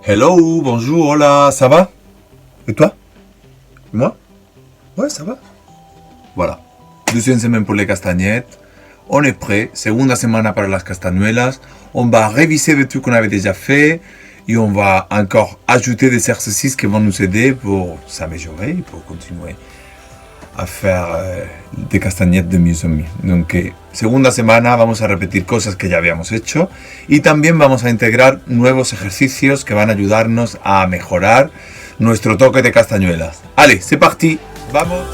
Hello, bonjour, hola, ça va? Et toi? Et moi? Ouais, ça va. Voilà. Deuxième semaine pour les castagnettes. On est prêt. Segunda semana para las castañuelas. On va réviser des trucs qu'on avait déjà fait. Et on va encore ajouter des exercices qui vont nous aider pour s'améliorer, pour continuer a faire de castagnettes de mieux en mieux. Donc, segunda semana vamos a repetir cosas que ya habíamos hecho y también vamos a integrar nuevos ejercicios que van a ayudarnos a mejorar nuestro toque de castañuelas. Allez, c'est parti, vamos.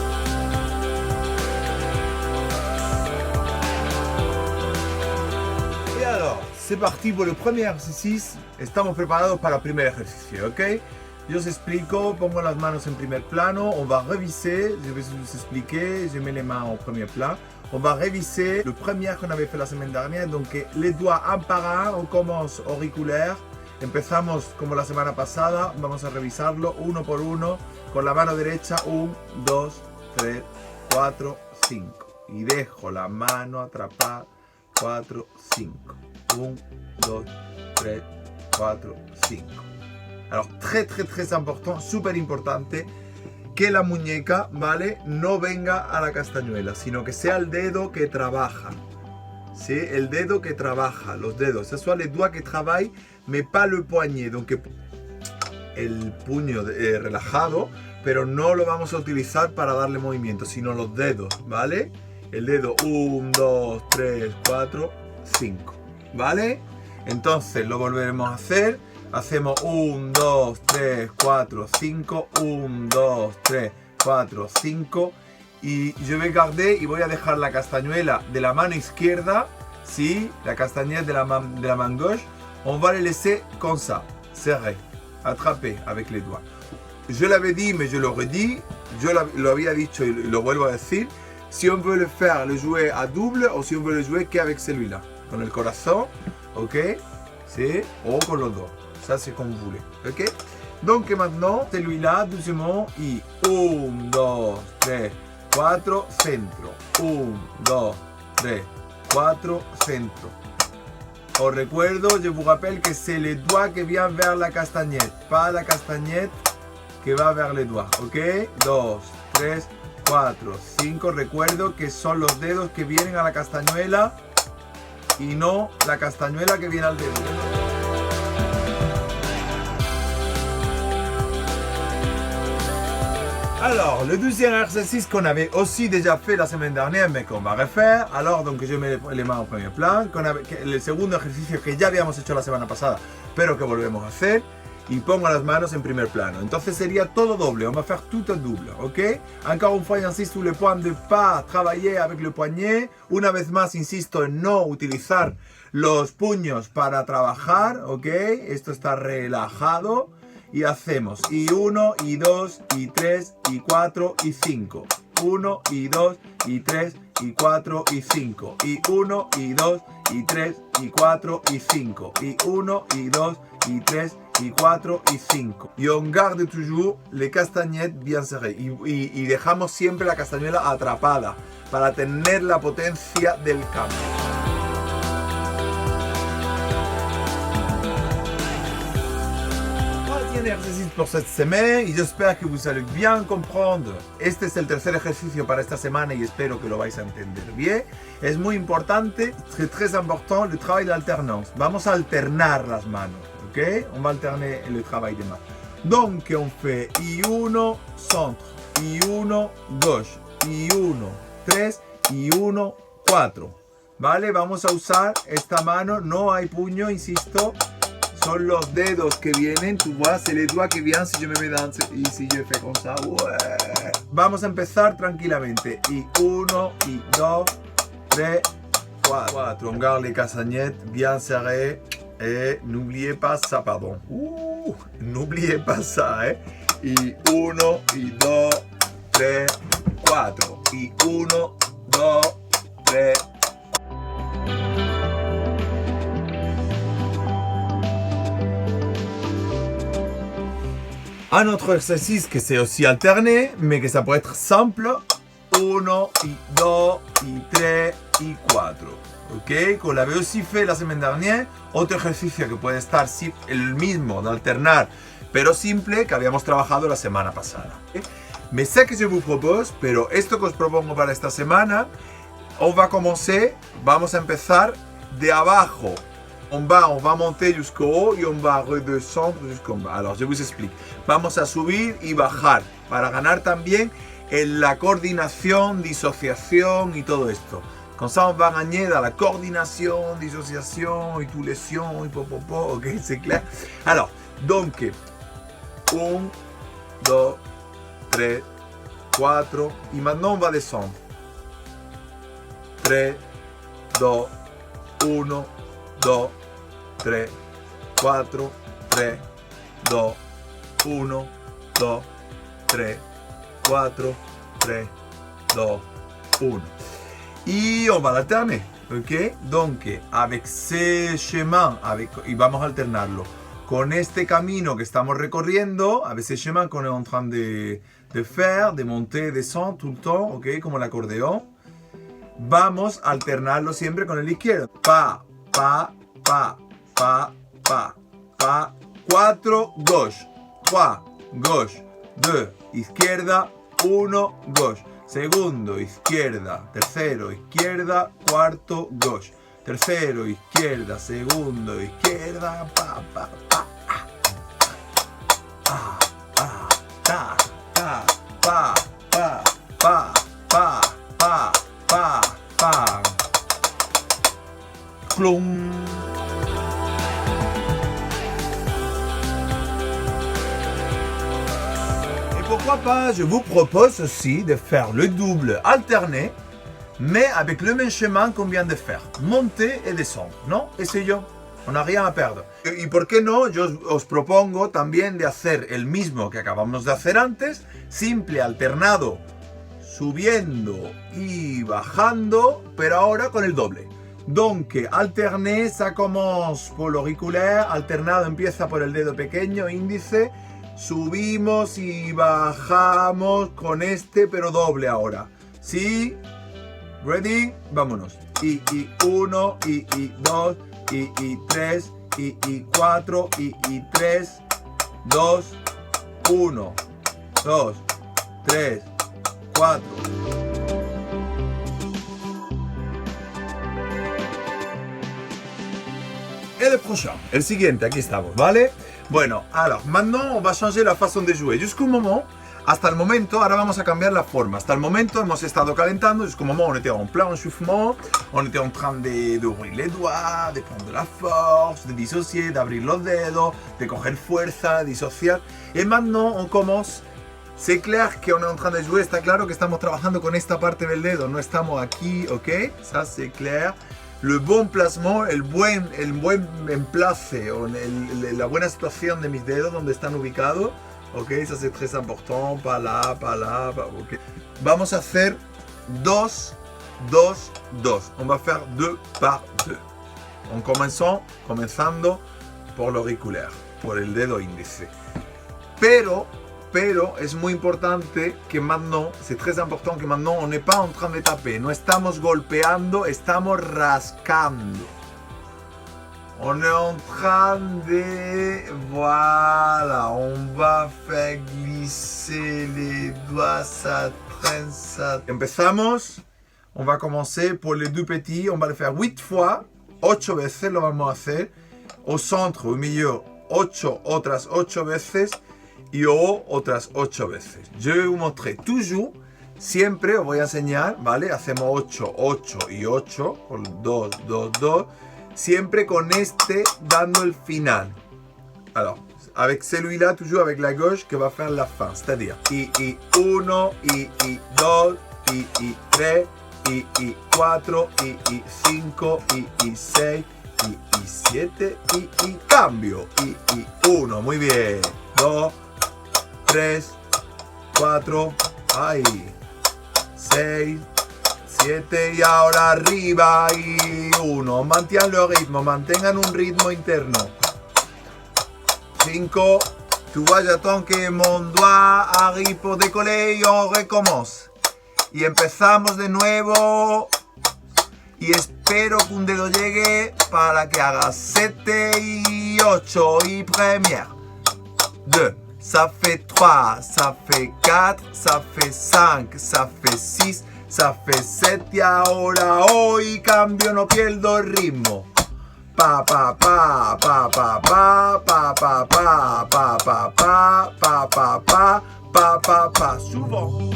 Y alors, c'est parti pour le premier ejercicio. Estamos preparados para el primer ejercicio, ¿ok? Yo os explico, pongo las manos en primer plano, on va réviser, je vais vous expliquer, je mets les mains en premier plan. On va réviser le premier qu'on avait fait la semaine dernière, donc les doigts un par un, on commence auriculaire, empezamos como la semana pasada, vamos a revisarlo uno por uno, con la mano derecha, 1, 2, 3, 4, 5. Y dejo la mano atrapada, 4, 5. 1, 2, 3, 4, 5. Alors, très important, súper importante, que la muñeca, ¿vale? No venga a la castañuela, sino que sea el dedo que trabaja. ¿Sí? El dedo que trabaja, los dedos. Ce soit les doigts qui travaillent, mais pas le poignet. Donc, el puño relajado, pero no lo vamos a utilizar para darle movimiento, sino los dedos, ¿vale? El dedo 1, 2, 3, 4, 5, ¿vale? Entonces, lo volveremos a hacer. Hacemos 1, 2, 3, 4, 5, 1, 2, 3, 4, 5 y je vais garder y voy a dejar la castañuela de la mano izquierda, ¿sí? La castañette de la main gauche, on va les laisser comme ça, serré, attrapé avec les doigts. Je l'avais dit, mais je le redis, lo había dicho y lo vuelvo a decir, si on veut le jouer à double o si on veut le jouer qu'avec celui-là, con el corazón, ok, ¿sí? O con los dos. Ça, c'est comme vous voulez. Ok? Donc, maintenant, celui-là, doucement, y 1, 2, 3, 4, centro. 1, 2, 3, 4, centro. Os recuerdo, je vous rappelle que c'est les doigts qui viennent vers la castagnette, pas la castagnette qui va vers les doigts. Ok? 2, 3, 4, 5. Recuerdo que son los dedos que vienen a la castañuela y no la castañuela que viene al dedo. Alors, le deuxième exercice qu'on avait aussi déjà fait la semaine dernière, mais qu'on va refaire. Alors, donc, je mets les mains en premier plan. El segundo ejercicio que ya habíamos hecho la semana pasada, pero que volvemos a hacer. Y pongo las manos en primer plano. Entonces sería todo doble. On va faire tout en double, ¿ok? Encore une fois, j'insiste sur le point de pas travailler avec le poignet. Una vez más, insisto en no utilizar los puños para trabajar, ¿ok? Esto está relajado. Y hacemos y 1, y 2, y 3, y 4, y 5. 1, y 2, y 3, y 4, y 5. Y 1, y 2, y 3, y 4, y 5. Y 1, y 2, y 3, y 4, y 5. Y on garde toujours les castagnettes bien serrées. Y dejamos siempre la castañuela atrapada para tener la potencia del cambio. Ejercicio pour cette semaine y j'espère que vous allez bien comprendre. Este es el tercer ejercicio para esta semana y espero que lo vais a entender bien. Es muy importante, très important, le travail d'alternance. Vamos a alternar las manos, ¿ok? On va alterner le travail de manos. Donc on fait I1 centre, I1 gauche, I1 3 y 1 4. ¿Vale? Vamos a usar esta mano, no hay puño, insisto. Son los dedos que vienen, tu vois, c'est les doigts qui viennent si je me mets dans y si je fais comme ça. Ouais. Vamos a empezar tranquilamente. Y 1, y 2, 3, 4. On garde les castagnettes bien serrées. Et n'oubliez pas ça, pardon. N'oubliez pas ça, hein. Y 1, y 2, 3, 4. Y 1, 2, 3, un autre exercice que c'est aussi alterné, mais que ça peut être simple. 1, 1, y 2, y 3, y 4. Ok, qu'on l'avait aussi fait la semaine dernière. Otro ejercicio que puede estar el mismo, de alternar, pero simple, que habíamos trabajado la semana pasada. ¿Okay? Mais ce que je vous propose, pero esto que os propongo para esta semana, on va commencer, vamos a empezar de abajo. On va monter jusqu'au haut y on va redescendre jusqu'en bas. Alors, je vous explique. Vamos a subir y bajar para ganar también en la coordinación, disociación y todo esto. Comme ça, on va gagner dans la coordination, dissociation, et tout les sions, et popopo, ok, c'est clair. Alors, donc, 1, 2, 3, 4, et maintenant on va descendre. 3, 2, 1, 2, 3, 4, 3, 2, 1, 2, 3, 4, 3, 2, 1. Y on va alterner, ok? Donc, avec ce chemin, y vamos a alternarlo con este camino que estamos recorriendo, avec ce chemin qu'on est en train de faire, de monter, descendre tout le temps, ok? Como el acordeón. Vamos a alternarlo siempre con el izquierdo. Pa, pa, pa, pa, pa, pa. 4, gauche. 3, gauche. 2, izquierda. 1, gauche. Segundo, izquierda. Tercero, izquierda. Cuarto, gauche. Tercero, izquierda. Segundo, izquierda. Pa, pa, pa. Pa, pa, ta, ta, pa, pa, pa, pa, pa, pa, pa. Plum. Pourquoi pas, je vous propose aussi de faire le double alterné, mais avec le même chemin qu'on vient de faire. Monter et descendre, ¿no? Essayons, on n'a rien à perdre. Y por qué no, yo os propongo también de hacer el mismo que acabamos de hacer antes, simple, alternado, subiendo y bajando, pero ahora con el doble. Donc, alterné, ça commence por l'auriculaire, alternado empieza por el dedo pequeño, índice, subimos y bajamos con este, pero doble ahora. ¿Sí? ¿Ready? Vámonos. Y 1, y 2, y 3, y 4, y 3, 2, 1, 2, 3, 4. Et le prochain, el siguiente, aquí estamos, ¿vale? Bueno, alors, maintenant on va changer la façon de jouer. Jusqu'au moment, hasta el momento, ahora vamos a cambiar la forma. Hasta el momento hemos estado calentando, jusqu'au moment on était en plein enchauffement, on était en train d'ouvrir les doigts, de prendre la force, de dissocier, d'abrir los dedos, de coger fuerza, disociar. Et maintenant on commence. C'est clair qu'on est en train de jouer, está claro que estamos trabajando con esta parte del dedo, no estamos aquí, ok? Ça c'est clair. Le bon placement, el buen emplace, o la buena situación de mis dedos, donde están ubicados, ok, ça c'est très important, pas là, ok. Vamos a hacer 2, 2, 2. On va faire 2 par 2. Comenzando por l'auriculaire, por el dedo índice. Pero es muy importante que maintenant, c'est très important que maintenant on n'est pas en train de taper, no estamos golpeando, estamos rascando. On est en train de... Voilà, on va faire glisser les doigts, ça traîne, ça... Empezamos, on va commencer pour les deux petits, on va le faire 8 fois, 8 veces lo vamos a hacer, au centre, au milieu, 8, otras 8 veces, y otras 8 veces. Je vais vous montrer toujours, siempre os voy a enseñar, ¿vale? Hacemos 8, 8 y 8, con 2, 2, 2, siempre con este dando el final. Alors, avec celui-là, toujours avec la gauche, que va faire la fin, c'est-à-dire y 1, y 2, y 3, y 4, y 5, y 6, y 7, y cambio, y 1, muy bien, 2, 3, 4, ahí, 6, 7 y ahora arriba y 1. Mantengan un ritmo interno. 5, tu vois, j'attends que mon doigt arrive pour décoller et on recommence. Y empezamos de nuevo. Y espero que un dedo llegue para que haga 7 y 8. Y première. 2. Ça fait 3. Ça fait 4. Ça fait 5. Ça fait 6. Ça fait 7. Y ahora hoy cambio, no pierdo el ritmo. Pa pa pa pa pa pa pa pa pa pa pa pa pa pa pa pa pa pa. Souvent.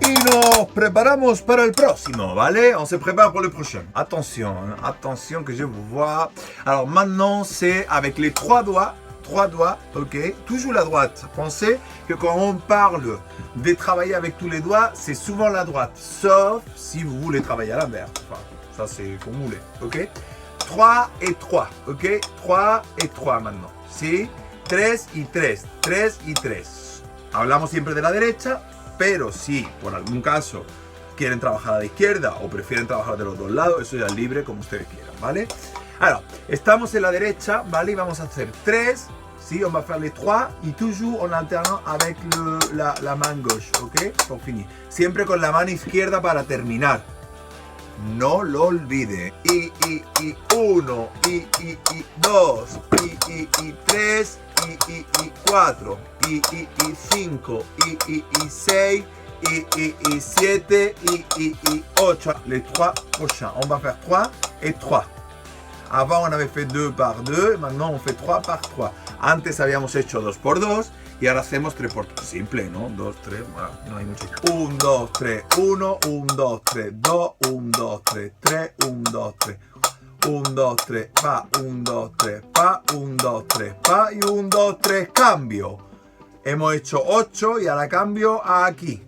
Y nos preparamos para el próximo, ¿vale? On se prépare pour le prochain. Attention, hein, attention que je vous vois. Alors maintenant, c'est avec les trois doigts, ok? Toujours la droite. Pensez que quand on parle de travailler avec tous les doigts, c'est souvent la droite. Sauf si vous voulez travailler à l'inverse. Enfin, ça c'est comme vous voulez, ok? 3 et 3, ok? 3 et 3 maintenant. ¿Sí? 3 y 3, 3 y 3. Hablamos siempre de la derecha. Pero si por algún caso quieren trabajar a la izquierda o prefieren trabajar de los dos lados, eso ya es libre como ustedes quieran, ¿vale? Alors, estamos en la derecha, ¿vale? Y vamos a hacer 3, ¿sí? On va faire les 3 y toujours en alternant avec la main gauche, ¿ok? Pour finir. Siempre con la mano izquierda para terminar. No lo olvide. Y 1, y 2, y 3, y 4, y 5, y 6, y 7, y 8. Les 3 prochains. On va faire 3 et 3. Avant, on avait fait 2 par 2. Maintenant, on fait 3 par 3. Antes habíamos hecho 2 por 2. Y ahora hacemos 3 por 3. Simple, ¿no? 2, 3. Bueno, no hay mucho. 1, 2, 3, 1, 1, 2, 3, 2, 1, 2, 3, 3, 1, 2, 3. 1, 2, 3, pa, 1, 2, 3, pa, 1, 2, 3, pa, y 1, 2, 3, cambio. Hemos hecho 8 y ahora cambio aquí.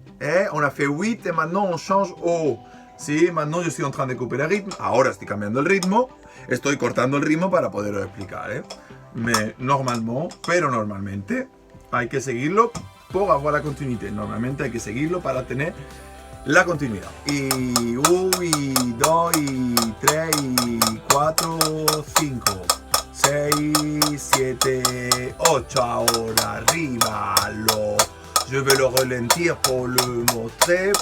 On a fait 8 et maintenant on change au. Sí, maintenant yo estoy en train de couper el ritmo. Ahora estoy cambiando el ritmo. Estoy cortando el ritmo para poderlo explicar, Pero normalmente hay que seguirlo pour avoir la continuité. Normalmente hay que seguirlo para tener la continuidad. Y 1, y 2, y 3, y 4, 5, 6, 7, 8. Ahora arriba. Je vais le ralentir pour le montrer.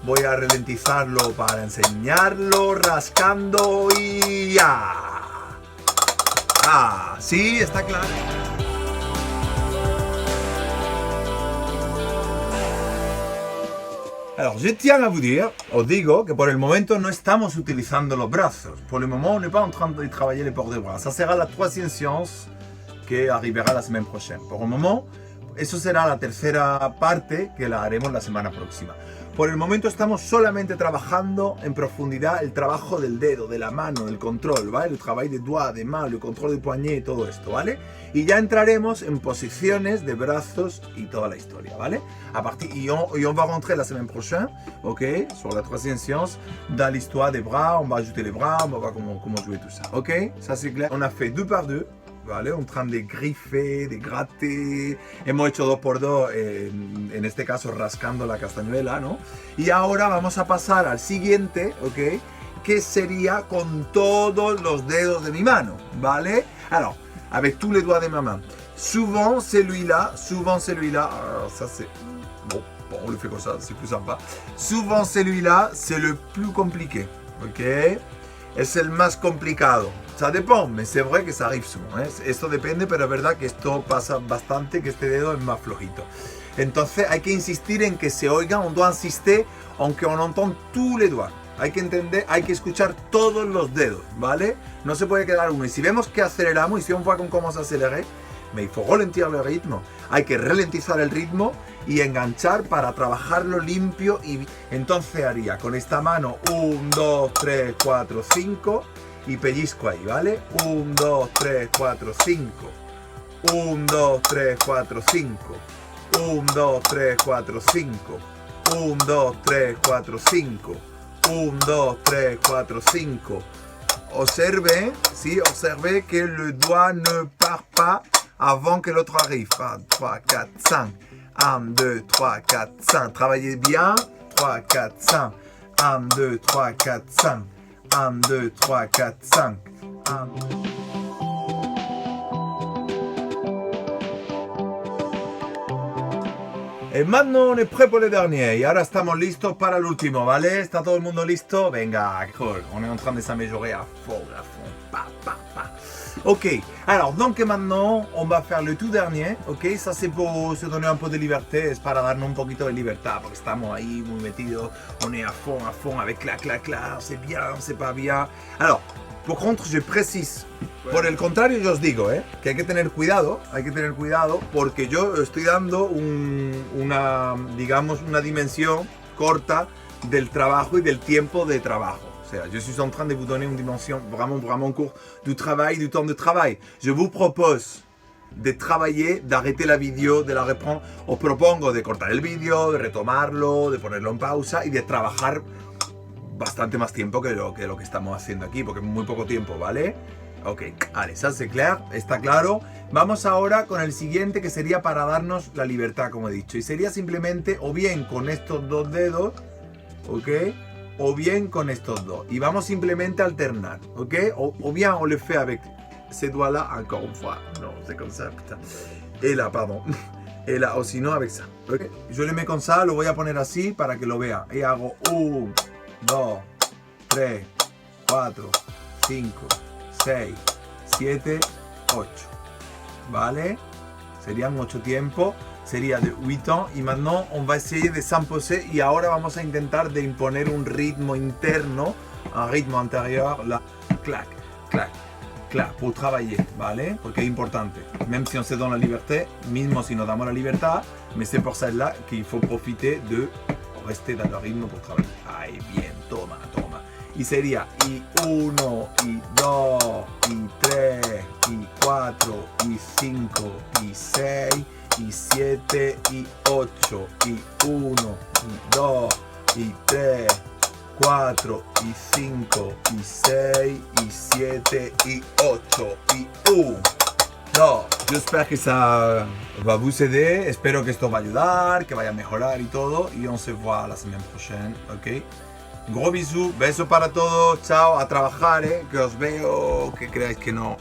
Voy a ralentizarlo para enseñarlo. Rascando y ya. Ah, sí, está claro. Alors, je tiens à vous dire, os digo, que por el momento no estamos utilizando los brazos. Pour le moment, on n'est pas en train de travailler les ports de bras. Ça sera la troisième séance que arrivera la semaine prochaine. Por el momento, eso será la tercera parte que la haremos la semana próxima. Por el momento estamos solamente trabajando en profundidad el trabajo del dedo, de la mano, del control, ¿vale? El trabajo de doigts, de main, el control de poignet, todo esto, ¿vale? Y ya entraremos en posiciones de brazos y toda la historia, ¿vale? Y on va rentrer la semaine prochaine, ok? Sur la troisième séance, dans l'histoire des bras, on va ajouter les bras, on va voir comment jouer tout ça, ok? Ça c'est clair. On a fait 2 par 2. ¿Vale? En train de griffer, de gratter. Hemos hecho 2 por 2, en este caso rascando la castañuela, ¿no? Y ahora vamos a pasar al siguiente, ¿ok? Que sería con todos los dedos de mi mano, ¿vale? Alors, avec tous les doigts de ma main. Souvent celui-là, ça c'est... Bon, on le fait comme ça, c'est plus sympa. Souvent celui-là, c'est le plus compliqué, ¿ok? Es el más complicado. Ça dépend, mais c'est vrai que ça arrive souvent. Esto depende, pero es verdad que esto pasa bastante, que este dedo es más flojito. Entonces hay que insistir en que se oiga, on doit insister, aunque on entend tous les doigts. Hay que entender, hay que escuchar todos los dedos, ¿vale? No se puede quedar uno. Y si vemos que aceleramos, y si on voit cómo se acelere, mais il faut ralentir le ritmo. Hay que ralentizar el ritmo y enganchar para trabajarlo limpio. Y entonces haría con esta mano 1, 2, 3, 4, 5 y pellizco ahí, ¿vale? 1, 2, 3, 4, 5. 1, 2, 3, 4, 5. 1, 2, 3, 4, 5. 1, 2, 3, 4, 5. 1, 2, 3, 4, 5. Observez, si, observez que le doigt ne part pas avant que l'autre arrive. 1, 3, 4, 5. 1, 2, 3, 4, 5. Travaillez bien. 3, 4, 5. 1, 2, 3, 4, 5. 1, 2, 3, 4, 5. 1, 2. Maintenant, on est prêt pour le dernier. Y ahora estamos listos para el último, ¿vale? ¿Está todo el mundo listo? Venga, cool. On est en train de s'améliorer à fond, à fond. Pa, pa, pa. Ok, alors donc maintenant on va faire le tout dernier, ok, ça c'est pour se donner un peu de liberté, es para darnos un poquito de libertad, porque estamos ahí muy metidos, on est à fond, avec clac, c'est bien, c'est pas bien. Alors, por contre, je précise, por el contrario yo os digo, que hay que tener cuidado, porque yo estoy dando digamos, una dimensión corta del trabajo y del tiempo de trabajo. O sea, je suis en train de vous donner une dimension vraiment courte du travail, du temps de travail. Je vous propose de travailler, d'arrêter la vidéo, de la reprendre. Os propongo de cortar el vídeo, de retomarlo, de ponerlo en pausa y de trabajar bastante más tiempo que lo que estamos haciendo aquí, porque es muy poco tiempo, ¿vale? Ok, vale, ça c'est clair, está claro. Vamos ahora con el siguiente, que sería para darnos la libertad, como he dicho. Y sería simplemente o bien con estos dos dedos, ¿ok? O bien con estos dos. Y vamos simplemente a alternar, ¿ok? O bien on le fait avec ces doigts-là, encore une fois. Non, c'est comme ça, putain. Et là, pardon. Et là, o si no, avec ça. ¿Okay? Yo le mets con ça, lo voy a poner así para que lo vea. Y hago 1, 2, 3, 4, 5, 6, 7, 8. ¿Vale? Serían 8 tiempos. Sería de 8 ans y maintenant on va essayer de s'imposer y ahora vamos a intentar de imponer un ritmo interno, un ritmo anterior, la clac, clac, clac, pour travailler, ¿vale? Porque es importante, même si on se donne la liberté, mismo si nos damos la libertad, mais c'est pour celle-là qu'il faut profiter de rester dans le rythme pour travailler. Ay, bien, toma. Y sería y 1, y 2, y 3, y 4, y 5, y 6, y 7, y 8, y 1, y 2, y 3, 4, y 5, y 6, y 7, y 8, y 1. No, j'espère que ça va vous aider, espero que esto va a ayudar, que vaya a mejorar y todo, y on se voit la semaine prochaine, ok? Gros bisous, besos para todos, chao, a trabajar, que os veo, que creáis que no.